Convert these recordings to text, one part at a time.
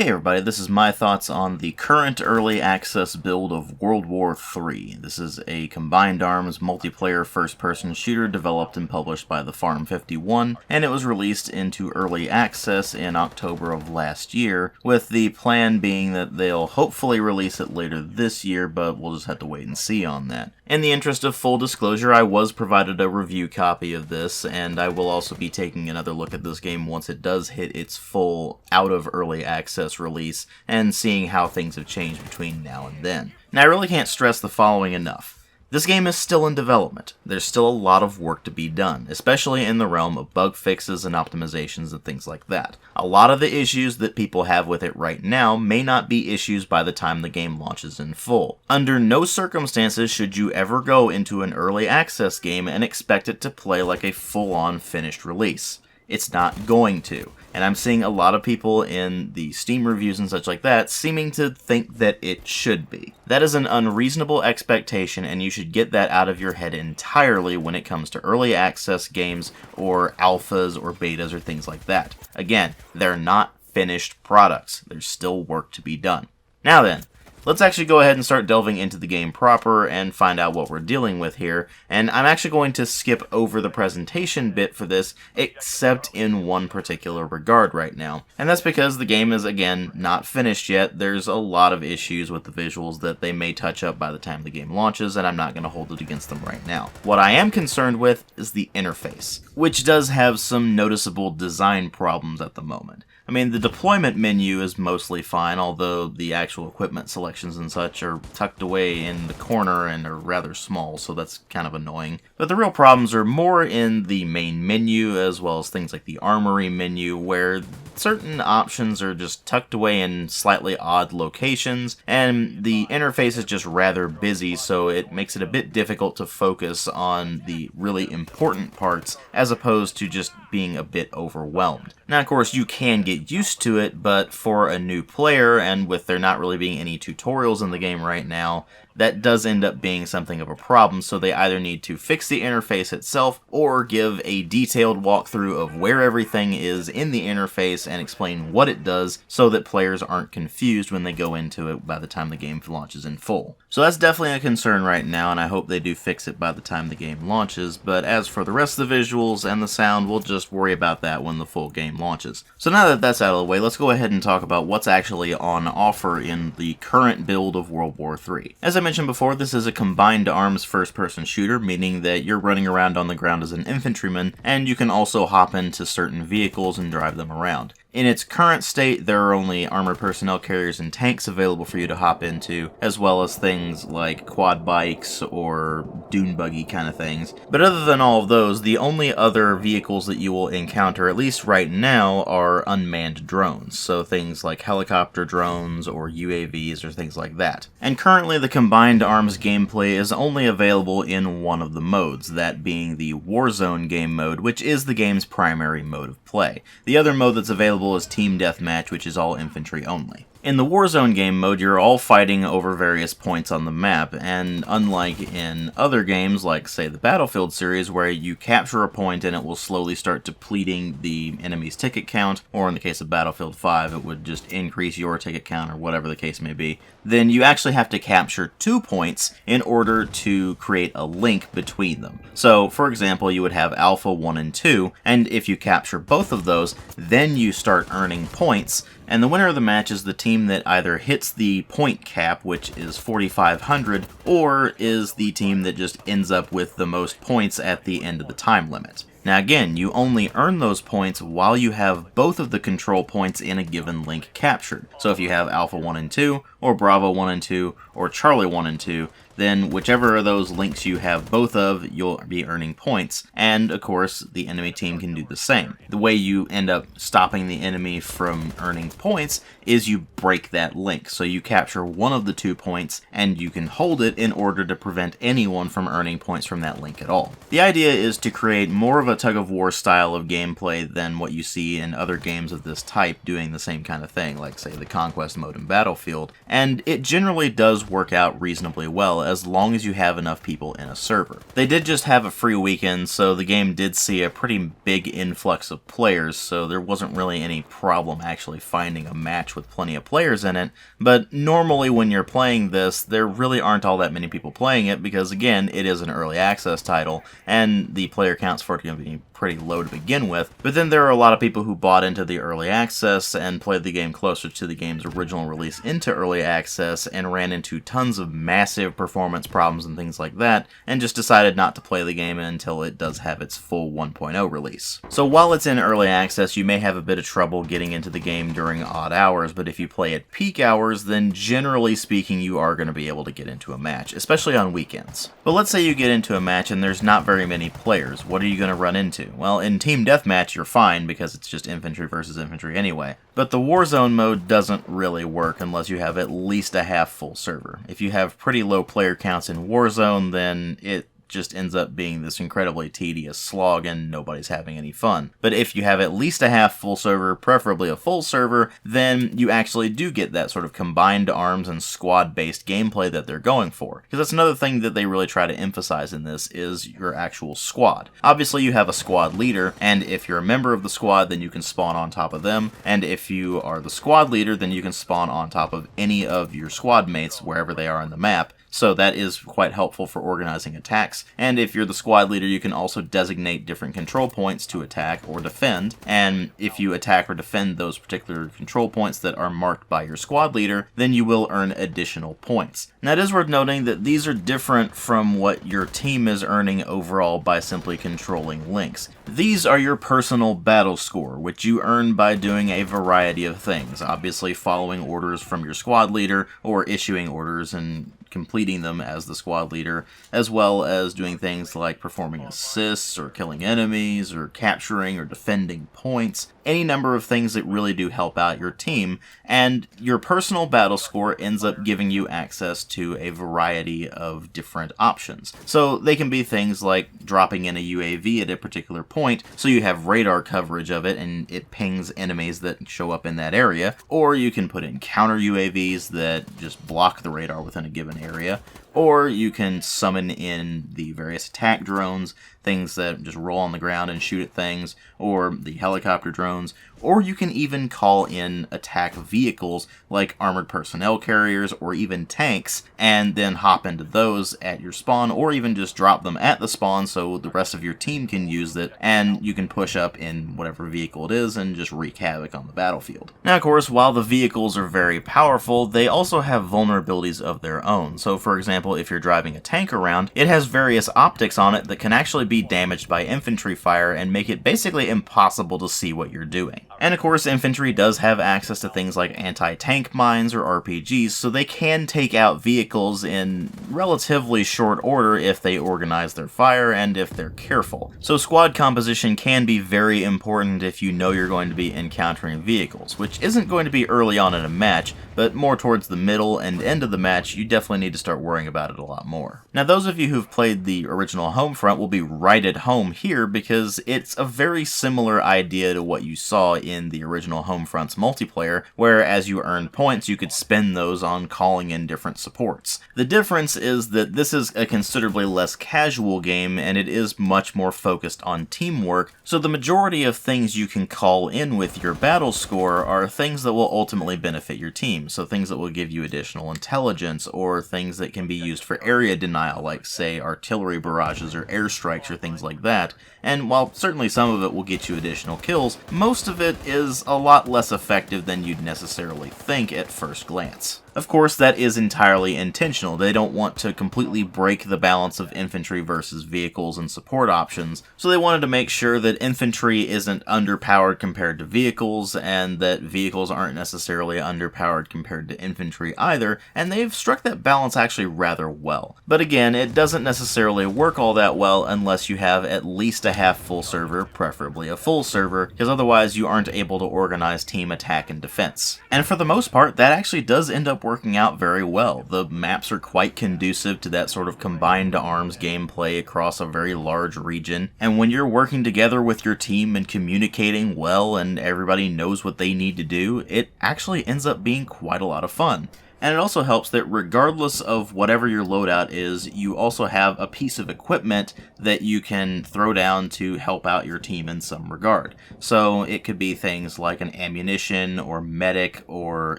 Hey everybody, this is my thoughts on the current early access build of World War III. This is a combined arms multiplayer first-person shooter developed and published by the Farm 51, and it was released into early access in October of last year, with the plan being that they'll hopefully release it later this year, but we'll just have to wait and see on that. In the interest of full disclosure, I was provided a review copy of this, and I will also be taking another look at this game once it does hit its full out of early access release, and seeing how things have changed between now and then. Now, I really can't stress the following enough. This game is still in development. There's still a lot of work to be done, especially in the realm of bug fixes and optimizations and things like that. A lot of the issues that people have with it right now may not be issues by the time the game launches in full. Under no circumstances should you ever go into an early access game and expect it to play like a full-on finished release. It's not going to. And I'm seeing a lot of people in the Steam reviews and such like that seeming to think that it should be. That is an unreasonable expectation, and you should get that out of your head entirely when it comes to early access games or alphas or betas or things like that. Again, they're not finished products. There's still work to be done. Now then, let's actually go ahead and start delving into the game proper and find out what we're dealing with here. And I'm actually going to skip over the presentation bit for this, except in one particular regard right now. And that's because the game is, again, not finished yet. There's a lot of issues with the visuals that they may touch up by the time the game launches, and I'm not going to hold it against them right now. What I am concerned with is the interface, which does have some noticeable design problems at the moment. I mean, the deployment menu is mostly fine, although the actual equipment selections and such are tucked away in the corner and are rather small, so that's kind of annoying. But the real problems are more in the main menu, as well as things like the armory menu, where certain options are just tucked away in slightly odd locations, and the interface is just rather busy, so it makes it a bit difficult to focus on the really important parts, as opposed to just being a bit overwhelmed. Now, of course, you can get used to it, but for a new player, and with there not really being any tutorials in the game right now, that does end up being something of a problem, so they either need to fix the interface itself or give a detailed walkthrough of where everything is in the interface and explain what it does so that players aren't confused when they go into it by the time the game launches in full. So that's definitely a concern right now, and I hope they do fix it by the time the game launches, but as for the rest of the visuals and the sound, we'll just worry about that when the full game launches. So now that that's out of the way, let's go ahead and talk about what's actually on offer in the current build of World War III. As I mentioned before, this is a combined arms first-person shooter, meaning that you're running around on the ground as an infantryman, and you can also hop into certain vehicles and drive them around. In its current state, there are only armored personnel carriers and tanks available for you to hop into, as well as things like quad bikes or dune buggy kind of things. But other than all of those, the only other vehicles that you will encounter, at least right now, are unmanned drones. So things like helicopter drones or UAVs or things like that. And currently the combined arms gameplay is only available in one of the modes, that being the Warzone game mode, which is the game's primary mode of play. The other mode that's available is Team Deathmatch, which is all infantry only. In the Warzone game mode, you're all fighting over various points on the map, and unlike in other games like, say, the Battlefield series, where you capture a point and it will slowly start depleting the enemy's ticket count, or in the case of Battlefield 5, it would just increase your ticket count, or whatever the case may be, then you actually have to capture 2 points in order to create a link between them. So, for example, you would have Alpha 1 and 2, and if you capture both of those, then you start earning points, and the winner of the match is the team that either hits the point cap, which is 4,500, or is the team that just ends up with the most points at the end of the time limit. Now again, you only earn those points while you have both of the control points in a given link captured. So if you have Alpha 1 and 2, or Bravo 1 and 2, or Charlie 1 and 2, then whichever of those links you have both of, you'll be earning points, and of course the enemy team can do the same. The way you end up stopping the enemy from earning points is you break that link. So you capture one of the 2 points, and you can hold it in order to prevent anyone from earning points from that link at all. The idea is to create more of a tug-of-war style of gameplay than what you see in other games of this type doing the same kind of thing, like say the Conquest mode in Battlefield, and it generally does work out reasonably well, as long as you have enough people in a server. They did just have a free weekend, so the game did see a pretty big influx of players, so there wasn't really any problem actually finding a match with plenty of players in it, but normally when you're playing this, there really aren't all that many people playing it because, again, it is an early access title, and the player counts for it are going to be pretty low to begin with. But then there are a lot of people who bought into the early access and played the game closer to the game's original release into early access and ran into tons of massive performance problems and things like that, and just decided not to play the game until it does have its full 1.0 release. So while it's in early access, you may have a bit of trouble getting into the game during odd hours, but if you play at peak hours, then generally speaking you are going to be able to get into a match, especially on weekends. But let's say you get into a match and there's not very many players. What are you going to run into? Well, in Team Deathmatch you're fine because it's just infantry versus infantry anyway. But the Warzone mode doesn't really work unless you have at least a half full server. If you have pretty low player counts in Warzone, then it just ends up being this incredibly tedious slog and nobody's having any fun. But if you have at least a half full server, preferably a full server, then you actually do get that sort of combined arms and squad-based gameplay that they're going for. Because that's another thing that they really try to emphasize in this is your actual squad. Obviously you have a squad leader, and if you're a member of the squad, then you can spawn on top of them, and if you are the squad leader, then you can spawn on top of any of your squad mates wherever they are on the map. So that is quite helpful for organizing attacks. And if you're the squad leader, you can also designate different control points to attack or defend. And if you attack or defend those particular control points that are marked by your squad leader, then you will earn additional points. Now it is worth noting that these are different from what your team is earning overall by simply controlling links. These are your personal battle score, which you earn by doing a variety of things, obviously following orders from your squad leader or issuing orders and completing them as the squad leader, as well as doing things like performing assists or killing enemies or capturing or defending points, any number of things that really do help out your team, and your personal battle score ends up giving you access to a variety of different options. So they can be things like dropping in a UAV at a particular point, so you have radar coverage of it and it pings enemies that show up in that area, or you can put in counter UAVs that just block the radar within a given area, or you can summon in the various attack drones, things that just roll on the ground and shoot at things, or the helicopter drones, or you can even call in attack vehicles like armored personnel carriers or even tanks, and then hop into those at your spawn, or even just drop them at the spawn so the rest of your team can use it, and you can push up in whatever vehicle it is and just wreak havoc on the battlefield. Now, of course, while the vehicles are very powerful, they also have vulnerabilities of their own. So, for example, if you're driving a tank around, it has various optics on it that can actually be damaged by infantry fire and make it basically impossible to see what you're doing. And of course, infantry does have access to things like anti-tank mines or RPGs, so they can take out vehicles in relatively short order if they organize their fire and if they're careful. So squad composition can be very important if you know you're going to be encountering vehicles, which isn't going to be early on in a match, but more towards the middle and end of the match, you definitely need to start worrying about it a lot more. Now, those of you who've played the original Homefront will be right at home here because it's a very similar idea to what you saw in the original Homefront's multiplayer, where as you earned points, you could spend those on calling in different supports. The difference is that this is a considerably less casual game, and it is much more focused on teamwork, so the majority of things you can call in with your battle score are things that will ultimately benefit your team, so things that will give you additional intelligence, or things that can be used for area denial, like, say, artillery barrages or airstrikes or things like that. And while certainly some of it will get you additional kills, most of it is a lot less effective than you'd necessarily think at first glance. Of course, that is entirely intentional. They don't want to completely break the balance of infantry versus vehicles and support options, so they wanted to make sure that infantry isn't underpowered compared to vehicles, and that vehicles aren't necessarily underpowered compared to infantry either, and they've struck that balance actually rather well. But again, it doesn't necessarily work all that well unless you have at least a half full server, preferably a full server, because otherwise you aren't able to organize team attack and defense. And for the most part, that actually does end up working out very well. The maps are quite conducive to that sort of combined arms gameplay across a very large region, and when you're working together with your team and communicating well and everybody knows what they need to do, it actually ends up being quite a lot of fun. And it also helps that regardless of whatever your loadout is, you also have a piece of equipment that you can throw down to help out your team in some regard. So it could be things like an ammunition or medic or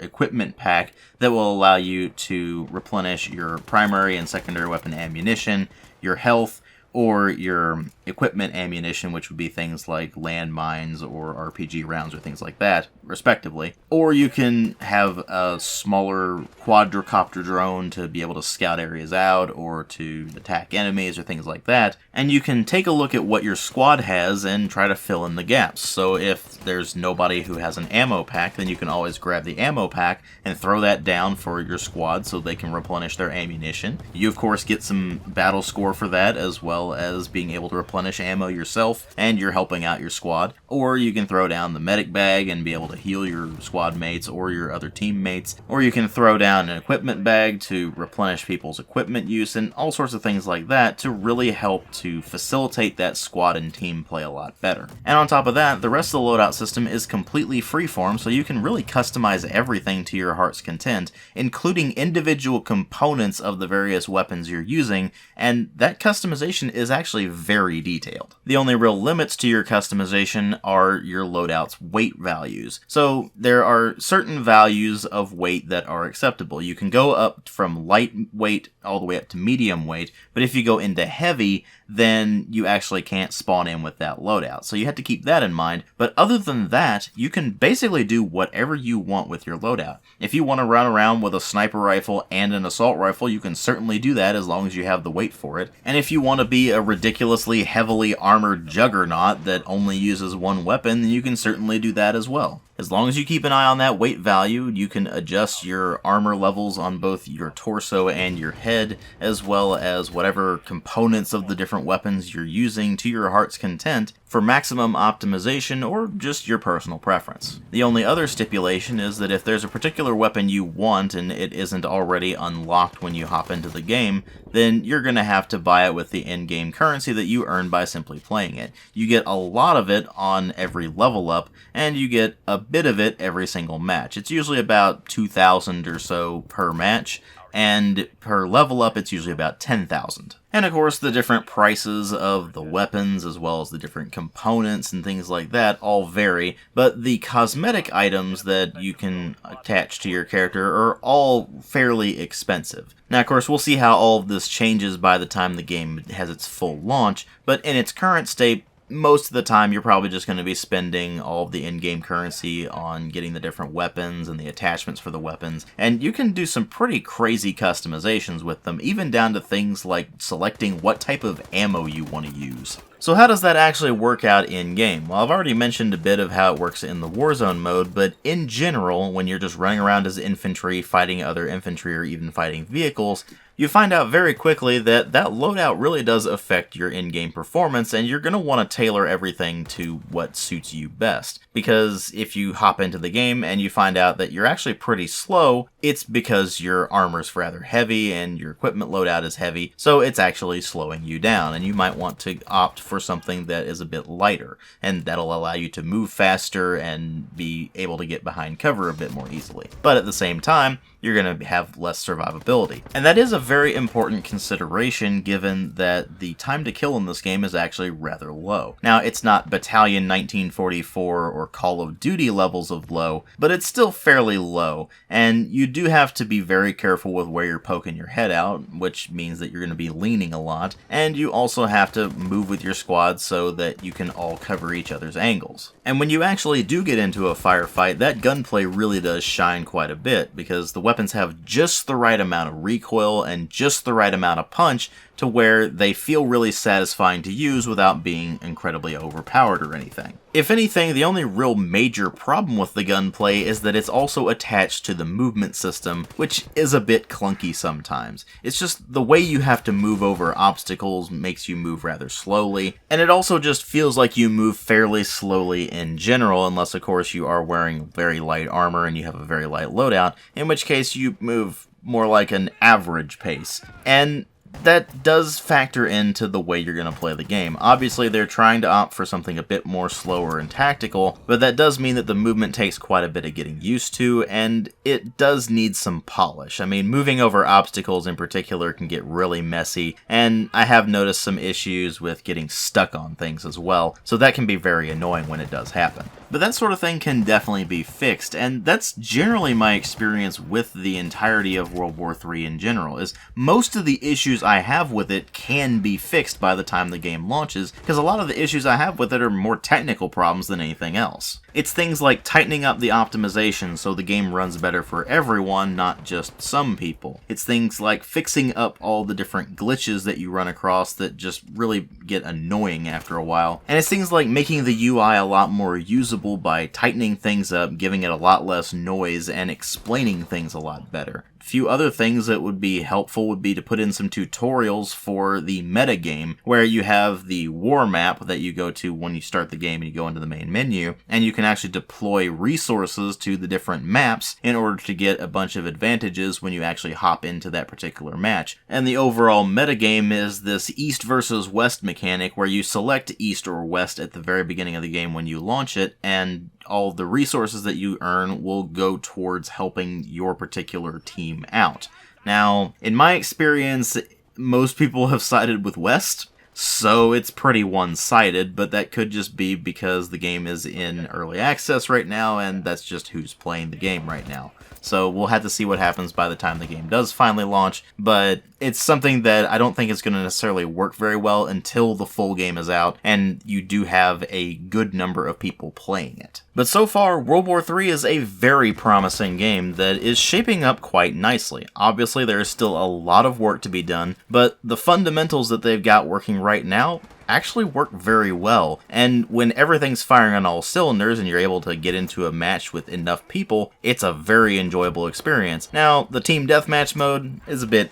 equipment pack that will allow you to replenish your primary and secondary weapon ammunition, your health, or your equipment ammunition, which would be things like landmines or RPG rounds or things like that, respectively. Or you can have a smaller quadricopter drone to be able to scout areas out or to attack enemies or things like that. And you can take a look at what your squad has and try to fill in the gaps. So if there's nobody who has an ammo pack, then you can always grab the ammo pack and throw that down for your squad so they can replenish their ammunition. You, of course, get some battle score for that, as well as being able to replenish ammo yourself, and you're helping out your squad. Or you can throw down the medic bag and be able to heal your squad mates or your other teammates. Or you can throw down an equipment bag to replenish people's equipment use, and all sorts of things like that to really help to facilitate that squad and team play a lot better. And on top of that, the rest of the loadout system is completely freeform, so you can really customize everything to your heart's content, including individual components of the various weapons you're using, and that customization is actually very detailed. The only real limits to your customization are your loadout's weight values. So there are certain values of weight that are acceptable. You can go up from lightweight all the way up to medium weight, but if you go into heavy, then you actually can't spawn in with that loadout. So you have to keep that in mind. But other than that, you can basically do whatever you want with your loadout. If you want to run around with a sniper rifle and an assault rifle, you can certainly do that as long as you have the weight for it. And if you want to be a ridiculously heavily armored juggernaut that only uses one weapon, then you can certainly do that as well. As long as you keep an eye on that weight value, you can adjust your armor levels on both your torso and your head, as well as whatever components of the different weapons you're using to your heart's content for maximum optimization or just your personal preference. The only other stipulation is that if there's a particular weapon you want and it isn't already unlocked when you hop into the game, then you're going to have to buy it with the in-game currency that you earn by simply playing it. You get a lot of it on every level up, and you get a bit of it every single match. It's usually about 2,000 or so per match, and per level up it's usually about 10,000. And of course the different prices of the weapons as well as the different components and things like that all vary, but the cosmetic items that you can attach to your character are all fairly expensive. Now of course we'll see how all of this changes by the time the game has its full launch, but in its current state, most of the time you're probably just going to be spending all of the in-game currency on getting the different weapons and the attachments for the weapons, and you can do some pretty crazy customizations with them, even down to things like selecting what type of ammo you want to use. So how does that actually work out in-game? Well, I've already mentioned a bit of how it works in the Warzone mode, but in general, when you're just running around as infantry, fighting other infantry, or even fighting vehicles, you find out very quickly that that loadout really does affect your in-game performance, and you're going to want to tailor everything to what suits you best. Because if you hop into the game and you find out that you're actually pretty slow, it's because your armor's rather heavy and your equipment loadout is heavy, so it's actually slowing you down, and you might want to opt for something that is a bit lighter, and that'll allow you to move faster and be able to get behind cover a bit more easily. But at the same time, you're going to have less survivability. And that is a very important consideration given that the time to kill in this game is actually rather low. Now, it's not Battalion 1944 or Call of Duty levels of low, but it's still fairly low, and you do have to be very careful with where you're poking your head out, which means that you're going to be leaning a lot, and you also have to move with your squad so that you can all cover each other's angles. And when you actually do get into a firefight, that gunplay really does shine quite a bit, because the weapons have just the right amount of recoil and just the right amount of punch to where they feel really satisfying to use without being incredibly overpowered or anything. If anything, the only real major problem with the gunplay is that it's also attached to the movement system, which is a bit clunky sometimes. It's just the way you have to move over obstacles makes you move rather slowly, and it also just feels like you move fairly slowly in general, unless of course you are wearing very light armor and you have a very light loadout, in which case you move more like an average pace. And that does factor into the way you're going to play the game. Obviously, they're trying to opt for something a bit more slower and tactical, but that does mean that the movement takes quite a bit of getting used to, and it does need some polish. I mean, moving over obstacles in particular can get really messy, and I have noticed some issues with getting stuck on things as well, so that can be very annoying when it does happen. But that sort of thing can definitely be fixed, and that's generally my experience with the entirety of World War III in general, is most of the issues I have with it can be fixed by the time the game launches, because a lot of the issues I have with it are more technical problems than anything else. It's things like tightening up the optimization so the game runs better for everyone, not just some people. It's things like fixing up all the different glitches that you run across that just really get annoying after a while. And it's things like making the UI a lot more usable by tightening things up, giving it a lot less noise, and explaining things a lot better. A few other things that would be helpful would be to put in some tutorials for the metagame, where you have the war map that you go to when you start the game and you go into the main menu, and you can actually deploy resources to the different maps in order to get a bunch of advantages when you actually hop into that particular match. And the overall metagame is this east versus west mechanic where you select east or west at the very beginning of the game when you launch it, and all of the resources that you earn will go towards helping your particular team out. Now, in my experience, most people have sided with West, so it's pretty one-sided, but that could just be because the game is in early access right now, and that's just who's playing the game right now. So we'll have to see what happens by the time the game does finally launch, but it's something that I don't think is going to necessarily work very well until the full game is out, and you do have a good number of people playing it. But so far, World War III is a very promising game that is shaping up quite nicely. Obviously, there is still a lot of work to be done, but the fundamentals that they've got working right now actually work very well, and when everything's firing on all cylinders and you're able to get into a match with enough people, it's a very enjoyable experience. Now, the team deathmatch mode is a bit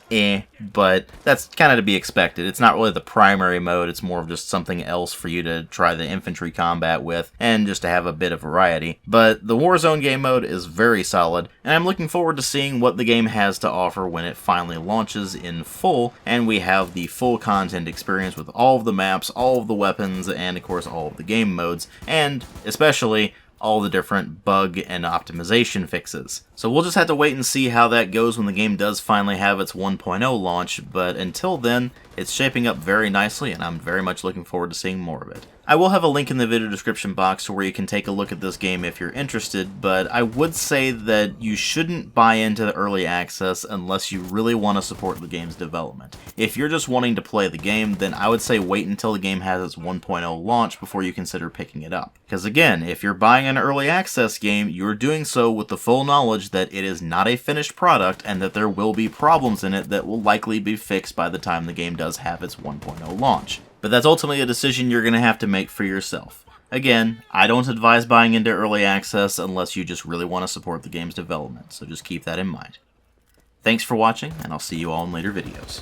but that's kind of to be expected. It's not really the primary mode, it's more of just something else for you to try the infantry combat with, and just to have a bit of variety. But the Warzone game mode is very solid, and I'm looking forward to seeing what the game has to offer when it finally launches in full, and we have the full content experience with all of the maps, all of the weapons, and of course all of the game modes, and especially all the different bug and optimization fixes. So we'll just have to wait and see how that goes when the game does finally have its 1.0 launch, but until then, it's shaping up very nicely, and I'm very much looking forward to seeing more of it. I will have a link in the video description box to where you can take a look at this game if you're interested, but I would say that you shouldn't buy into the early access unless you really want to support the game's development. If you're just wanting to play the game, then I would say wait until the game has its 1.0 launch before you consider picking it up. Because again, if you're buying an early access game, you're doing so with the full knowledge that it is not a finished product and that there will be problems in it that will likely be fixed by the time the game does have its 1.0 launch. But that's ultimately a decision you're going to have to make for yourself. Again, I don't advise buying into early access unless you just really want to support the game's development, so just keep that in mind. Thanks for watching, and I'll see you all in later videos.